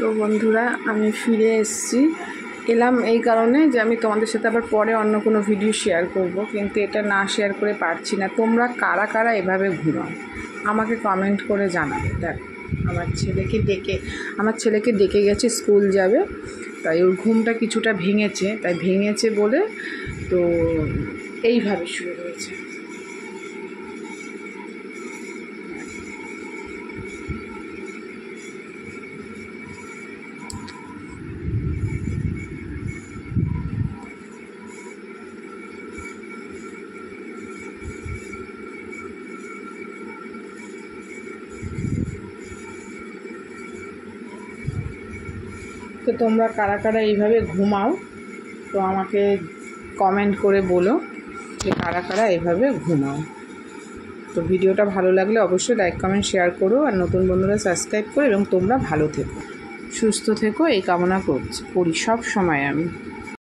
তো বন্ধুরা, আমি ফিরে এলাম এই কারণে যে আমি তোমাদের সাথে আবার পরে অন্য কোনো ভিডিও শেয়ার করব, কিন্তু এটা না শেয়ার করে পারছি না। তোমরা কারা কারা এভাবে ঘুমাও আমাকে কমেন্ট করে জানাবে। দেখ, আমার ছেলেকে ডেকে গেছে, স্কুল যাবে, তাই ওর ঘুমটা কিছুটা ভেঙেছে, তাই ভেঙেছে বলে তো এইভাবে শুয়ে রয়েছে। তো তোমরা কারা কারা এইভাবে ঘুমাও তো আমাকে কমেন্ট করে বলো যে কারা কারা এইভাবে ঘুমাও। তো ভিডিওটা ভালো লাগলে অবশ্যই লাইক কমেন্ট শেয়ার করো, আর নতুন বন্ধুরা সাবস্ক্রাইব করো, এবং তোমরা ভালো থেকো, সুস্থ থেকো এই কামনা করি সব সময় আমি।